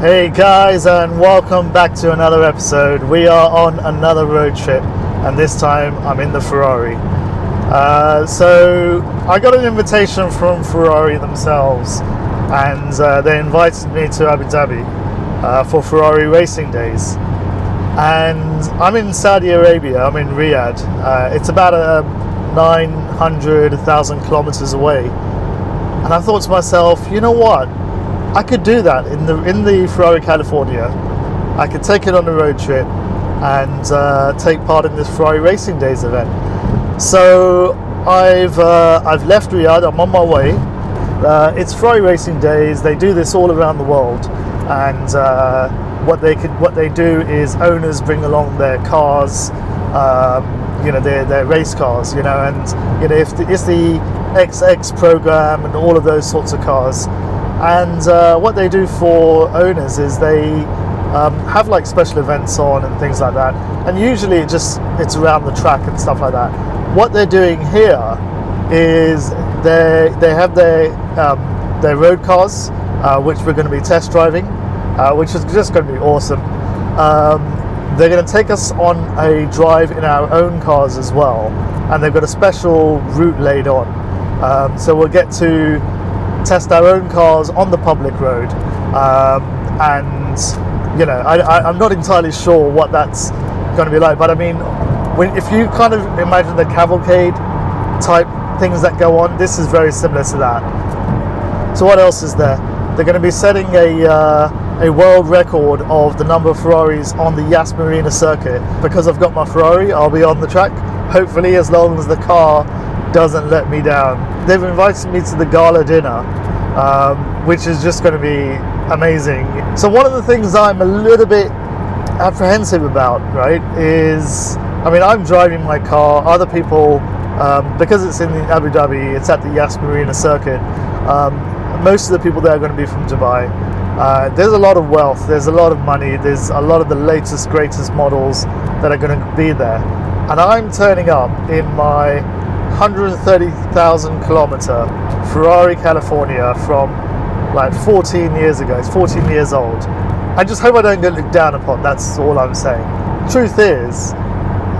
Hey guys, and welcome back to another episode. We are on another road trip, and this time I'm in the Ferrari. So I got an invitation from Ferrari themselves, and they invited me to Abu Dhabi for Ferrari Racing Days. And I'm in Saudi Arabia, I'm in Riyadh. It's about 1,000 kilometers away. And I thought to myself, you know what? I could do that in the Ferrari California. I could take it on a road trip and take part in this Ferrari Racing Days event. So I've left Riyadh. I'm on my way. It's Ferrari Racing Days. They do this all around the world, and what they do is owners bring along their cars, their race cars, and if it's the XX program and all of those sorts of cars. And what they do for owners is they have like special events on and things like that. And usually it's around the track and stuff like that. What they're doing here is they have their road cars, which we're going to be test driving, which is just going to be awesome. They're going to take us on a drive in our own cars as well, and they've got a special route laid on. So we'll get to test our own cars on the public road, and I'm not entirely sure what that's going to be like, but I mean, if you kind of imagine the cavalcade type things that go on, this is very similar to that. So what else is there? They're going to be setting a world record of the number of Ferraris on the Yas Marina Circuit. Because I've got my Ferrari, I'll be on the track, hopefully, as long as the car doesn't let me down. They've invited me to the gala dinner, which is just going to be amazing. So one of the things I'm a little bit apprehensive about, right, is, I'm driving my car. Other people, because it's in Abu Dhabi, it's at the Yas Marina Circuit, most of the people there are going to be from Dubai. There's a lot of wealth, there's a lot of money, there's a lot of the latest, greatest models that are going to be there. And I'm turning up in my 130,000 kilometer Ferrari California from like 14 years ago. It's 14 years old. I just hope I don't get looked down upon. That's all I'm saying. Truth is,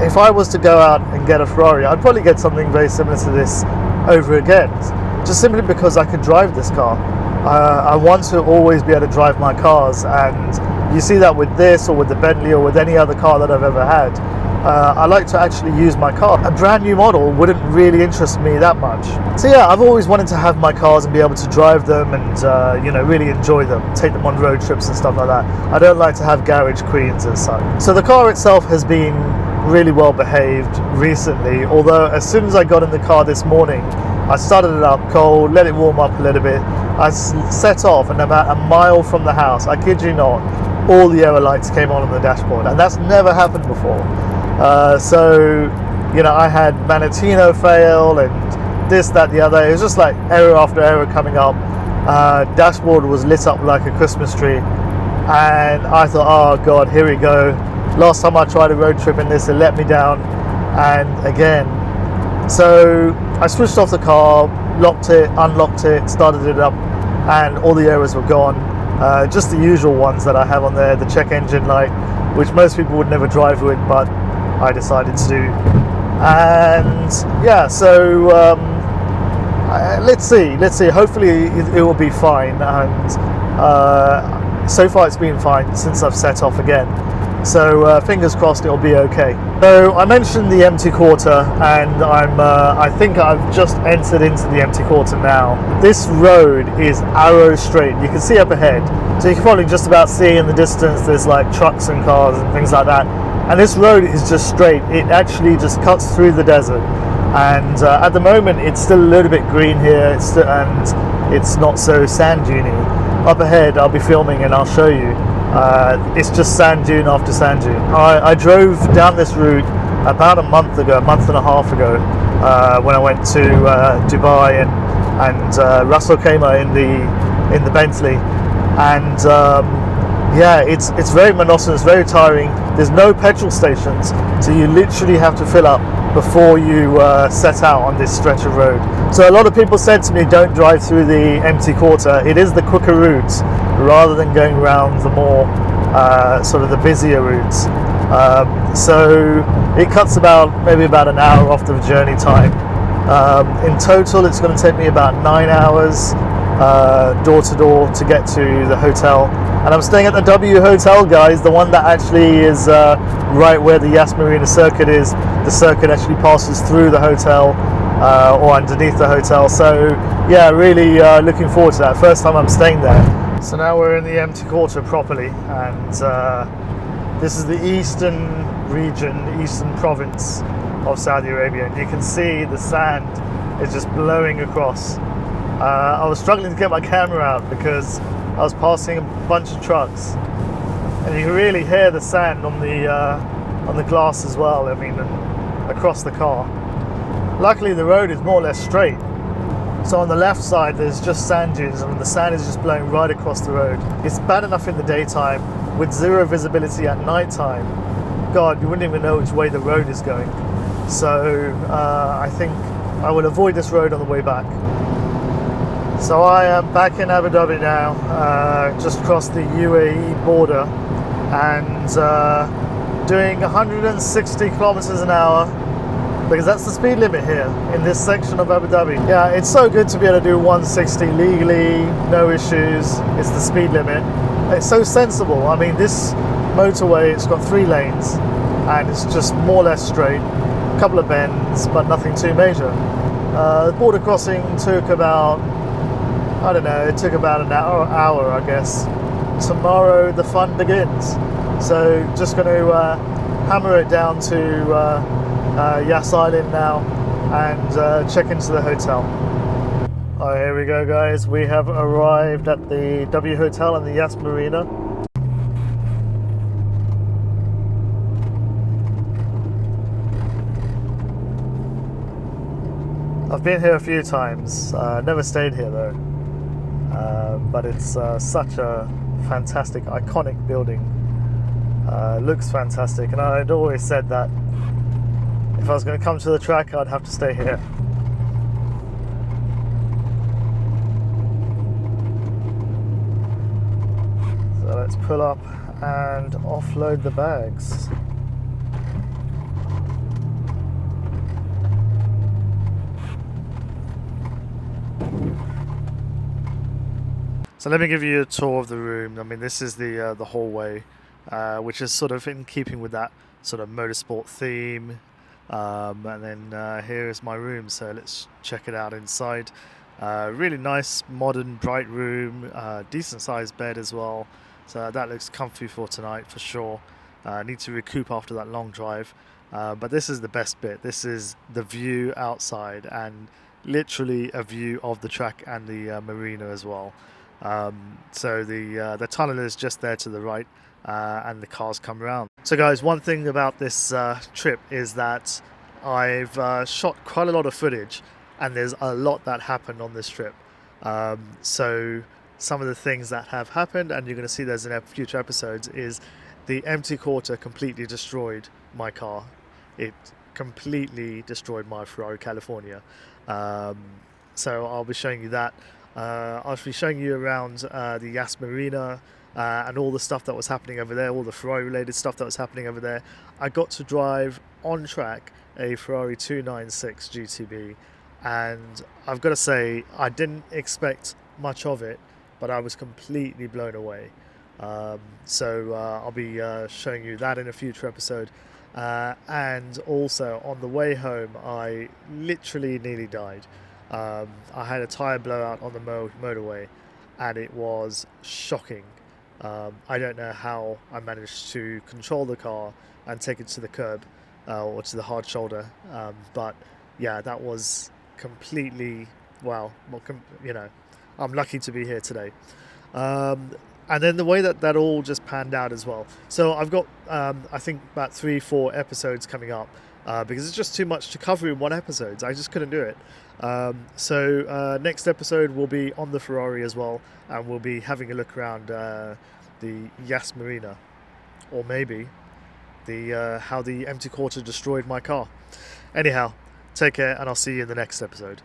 if I was to go out and get a Ferrari, I'd probably get something very similar to this over again, just simply because I could drive this car. I want to always be able to drive my cars, and you see that with this or with the Bentley or with any other car that I've ever had. I like to actually use my car. A brand new model wouldn't really interest me that much. So yeah, I've always wanted to have my cars and be able to drive them and really enjoy them, take them on road trips and stuff like that. I don't like to have garage queens as such. So the car itself has been really well behaved recently, although as soon as I got in the car this morning, I started it up cold, let it warm up a little bit. I set off, and about a mile from the house, I kid you not, all the yellow lights came on the dashboard, and that's never happened before. I had Manatino fail and this, that, the other. It was just like error after error coming up. Dashboard was lit up like a Christmas tree, and I thought, oh God, here we go. Last time I tried a road trip in this, it let me down, and again. So I switched off the car, locked it, unlocked it, started it up, and all the errors were gone. Just the usual ones that I have on there, the check engine light, which most people would never drive with, but I decided to do. And yeah, so let's see. Hopefully it will be fine. And so far it's been fine since I've set off again. So fingers crossed it'll be okay. So I mentioned the empty quarter, and I think I've just entered into the empty quarter now. This road is arrow straight. You can see up ahead, so you can probably just about see in the distance there's like trucks and cars and things like that. And this road is just straight. It actually just cuts through the desert. And at the moment it's still a little bit green here, and it's not so sand duney. Up ahead I'll be filming and I'll show you. It's just sand dune after sand dune. I drove down this route about a month and a half ago, when I went to Dubai, and Russell came in the Bentley, and it's very monotonous, very tiring. There's no petrol stations, so you literally have to fill up before you set out on this stretch of road. So a lot of people said to me, don't drive through the empty quarter. It is the quicker route rather than going around the more sort of the busier routes. So it cuts maybe about an hour off the journey time. In total, it's going to take me about 9 hours door to door to get to the hotel. And I'm staying at the W Hotel, guys, the one that actually is right where the Yas Marina Circuit is. The circuit actually passes through the hotel or underneath the hotel. So yeah, really looking forward to that. First time I'm staying there. So now we're in the empty quarter properly, and this is the eastern region, eastern province of Saudi Arabia, and you can see the sand is just blowing across. I was struggling to get my camera out because I was passing a bunch of trucks, and you can really hear the sand on the glass as well. I mean, across the car. Luckily, the road is more or less straight. So on the left side, there's just sand dunes, and the sand is just blowing right across the road. It's bad enough in the daytime, with zero visibility at night time. God, you wouldn't even know which way the road is going. So I think I will avoid this road on the way back. So I am back in Abu Dhabi now, just across the UAE border, and doing 160 kilometers an hour, because that's the speed limit here in this section of Abu Dhabi. Yeah, it's so good to be able to do 160 legally, no issues. It's the speed limit. It's so sensible. I mean, this motorway, it's got 3 lanes, and it's just more or less straight. A couple of bends, but nothing too major. The border crossing took about, I don't know, it took about an hour, I guess. Tomorrow the fun begins. So just going to hammer it down to Yas Island now and check into the hotel. Oh, here we go, guys. We have arrived at the W Hotel in the Yas Marina. I've been here a few times, never stayed here though, but it's such a fantastic, iconic building. Looks fantastic, and I'd always said that if I was going to come to the track, I'd have to stay here. So let's pull up and offload the bags. So let me give you a tour of the room. I mean, this is the hallway, which is sort of in keeping with that sort of motorsport theme. And then here is my room. So let's check it out inside. Really nice, modern, bright room. Decent sized bed as well. So that looks comfy for tonight for sure. Need to recoup after that long drive. But this is the best bit. This is the view outside, and literally a view of the track and the marina as well. So the tunnel is just there to the right, and the cars come around. So guys, one thing about this trip is that I've shot quite a lot of footage, and there's a lot that happened on this trip. So some of the things that have happened, and you're going to see there's in future episodes, is the empty quarter completely destroyed my car. It completely destroyed my Ferrari California. So I'll be showing you that. I'll be showing you around the Yas Marina and all the stuff that was happening over there, all the Ferrari related stuff that was happening over there. I got to drive on track a Ferrari 296 GTB, and I've got to say I didn't expect much of it, but I was completely blown away. So I'll be showing you that in a future episode. And also on the way home, I literally nearly died. I had a tyre blowout on the motorway, and it was shocking. I don't know how I managed to control the car and take it to the curb or to the hard shoulder, but yeah, that was completely, well, you know, I'm lucky to be here today. And then the way that all just panned out as well. So I've got, I think, about 3-4 episodes coming up, because it's just too much to cover in one episode. I just couldn't do it. So next episode will be on the Ferrari as well, and we'll be having a look around the Yas Marina, or maybe how the empty quarter destroyed my car. Anyhow, take care, and I'll see you in the next episode.